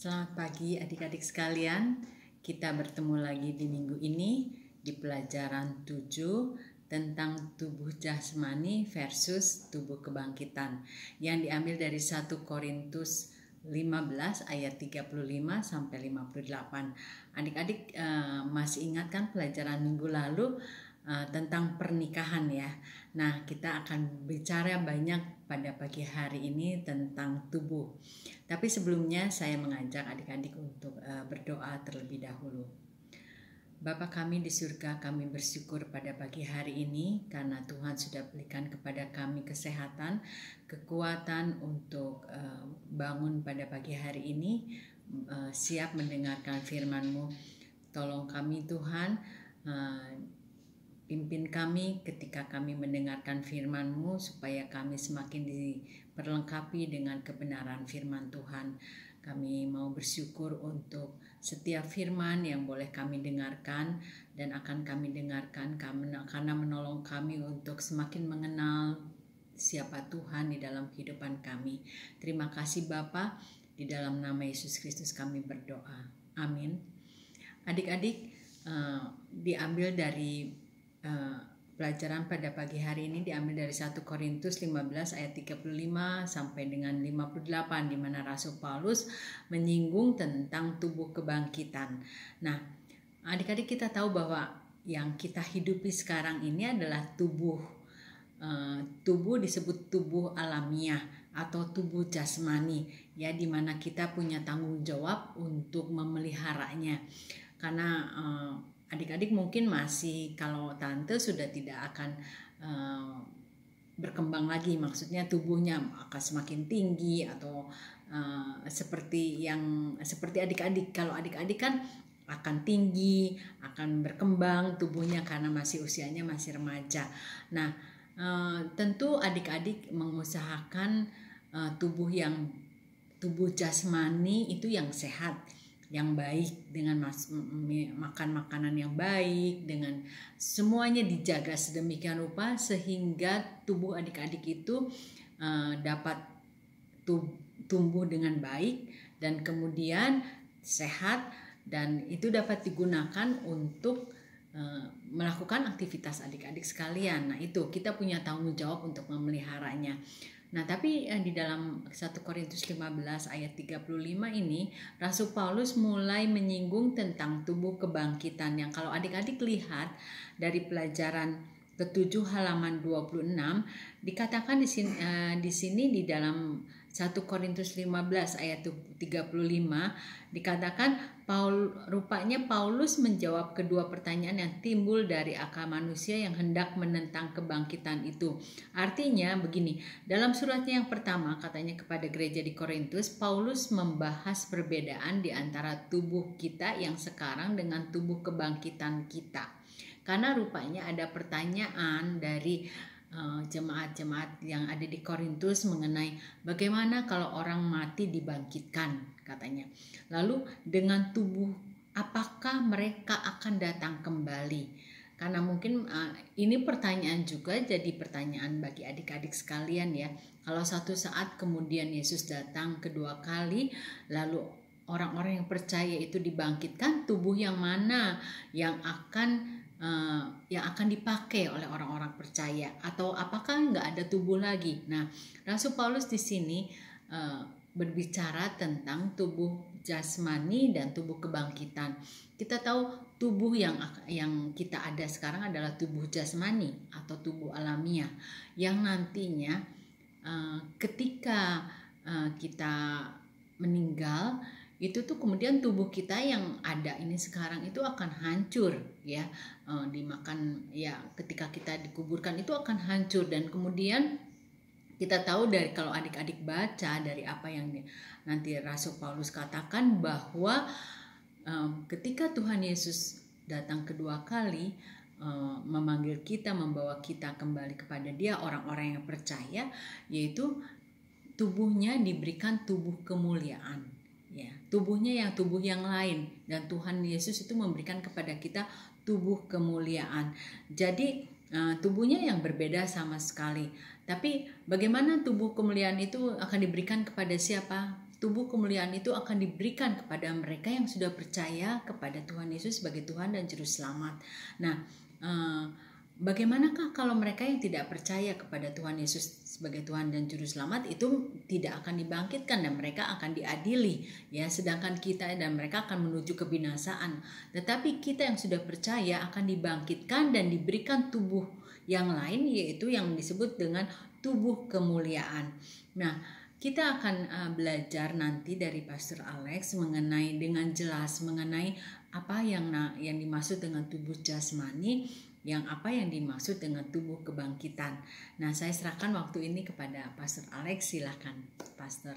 Selamat pagi adik-adik sekalian. Kita bertemu lagi di minggu ini di pelajaran 7 tentang tubuh jasmani versus tubuh kebangkitan yang diambil dari 1 Korintus 15 ayat 35 sampai 58. Adik-adik masih ingat kan pelajaran minggu lalu tentang pernikahan ya. Nah, kita akan bicara banyak pada pagi hari ini tentang tubuh. Tapi sebelumnya saya mengajak adik-adik untuk berdoa terlebih dahulu. Bapa kami di surga, kami bersyukur pada pagi hari ini karena Tuhan sudah berikan kepada kami kesehatan, kekuatan untuk bangun pada pagi hari ini, siap mendengarkan firman-Mu. Tolong kami Tuhan, pimpin kami ketika kami mendengarkan firman-Mu supaya kami semakin diperlengkapi dengan kebenaran firman Tuhan. Kami mau bersyukur untuk setiap firman yang boleh kami dengarkan dan akan kami dengarkan karena menolong kami untuk semakin mengenal siapa Tuhan di dalam kehidupan kami. Terima kasih Bapa, di dalam nama Yesus Kristus kami berdoa. Amin. Adik-adik, diambil dari pelajaran pada pagi hari ini diambil dari 1 Korintus 15 ayat 35 sampai dengan 58 di mana Rasul Paulus menyinggung tentang tubuh kebangkitan. Nah, adik-adik kita tahu bahwa yang kita hidupi sekarang ini adalah tubuh disebut tubuh alamiah atau tubuh jasmani ya, di mana kita punya tanggung jawab untuk memeliharanya. Karena adik-adik mungkin masih, kalau tante sudah tidak akan berkembang lagi, maksudnya tubuhnya akan semakin tinggi atau seperti adik-adik. Kalau adik-adik kan akan tinggi, akan berkembang tubuhnya karena masih usianya masih remaja. Nah, tentu adik-adik mengusahakan tubuh jasmani itu yang sehat, yang baik, dengan makan makanan yang baik, dengan semuanya dijaga sedemikian rupa sehingga tubuh adik-adik itu dapat tumbuh dengan baik dan kemudian sehat, dan itu dapat digunakan untuk melakukan aktivitas adik-adik sekalian. Nah, itu kita punya tanggung jawab untuk memeliharanya. Nah, tapi di dalam 1 Korintus 15 ayat 35 ini Rasul Paulus mulai menyinggung tentang tubuh kebangkitan yang kalau adik-adik lihat dari pelajaran ke-7 halaman 26 dikatakan di sini di dalam 1 Korintus 15 ayat 35 dikatakan rupanya Paulus menjawab kedua pertanyaan yang timbul dari akal manusia yang hendak menentang kebangkitan itu. Artinya begini, dalam suratnya yang pertama katanya kepada gereja di Korintus, Paulus membahas perbedaan di antara tubuh kita yang sekarang dengan tubuh kebangkitan kita. Karena rupanya ada pertanyaan dari jemaat-jemaat yang ada di Korintus mengenai bagaimana kalau orang mati dibangkitkan katanya. Lalu dengan tubuh apakah mereka akan datang kembali? Karena mungkin ini pertanyaan juga jadi pertanyaan bagi adik-adik sekalian ya. Kalau suatu saat kemudian Yesus datang kedua kali, lalu orang-orang yang percaya itu dibangkitkan, tubuh yang mana yang akan dipakai oleh orang-orang percaya, atau apakah nggak ada tubuh lagi? Nah, Rasul Paulus di sini berbicara tentang tubuh jasmani dan tubuh kebangkitan. Kita tahu tubuh yang kita ada sekarang adalah tubuh jasmani atau tubuh alamiah yang nantinya ketika kita meninggal itu tuh kemudian tubuh kita yang ada ini sekarang itu akan hancur ya, dimakan ya, ketika kita dikuburkan itu akan hancur. Dan kemudian kita tahu dari, kalau adik-adik baca dari apa yang nanti Rasul Paulus katakan, bahwa ketika Tuhan Yesus datang kedua kali memanggil kita, membawa kita kembali kepada Dia, orang-orang yang percaya, yaitu tubuhnya diberikan tubuh kemuliaan. Ya, tubuhnya yang tubuh yang lain, dan Tuhan Yesus itu memberikan kepada kita tubuh kemuliaan. Jadi tubuhnya yang berbeda sama sekali. Tapi bagaimana tubuh kemuliaan itu akan diberikan kepada siapa? tubuh kemuliaan itu akan diberikan kepada mereka yang sudah percaya kepada Tuhan Yesus sebagai Tuhan dan Juru Selamat. Nah, bagaimanakah kalau mereka yang tidak percaya kepada Tuhan Yesus sebagai Tuhan dan Juru Selamat itu tidak akan dibangkitkan dan mereka akan diadili, ya, sedangkan kita dan mereka akan menuju kebinasaan. Tetapi kita yang sudah percaya akan dibangkitkan dan diberikan tubuh yang lain, yaitu yang disebut dengan tubuh kemuliaan. Nah, kita akan belajar nanti dari Pastor Alex mengenai dengan jelas mengenai apa yang dimaksud dengan tubuh jasmani, yang apa yang dimaksud dengan tubuh kebangkitan. Nah, saya serahkan waktu ini kepada Pastor Alex. Silakan, Pastor.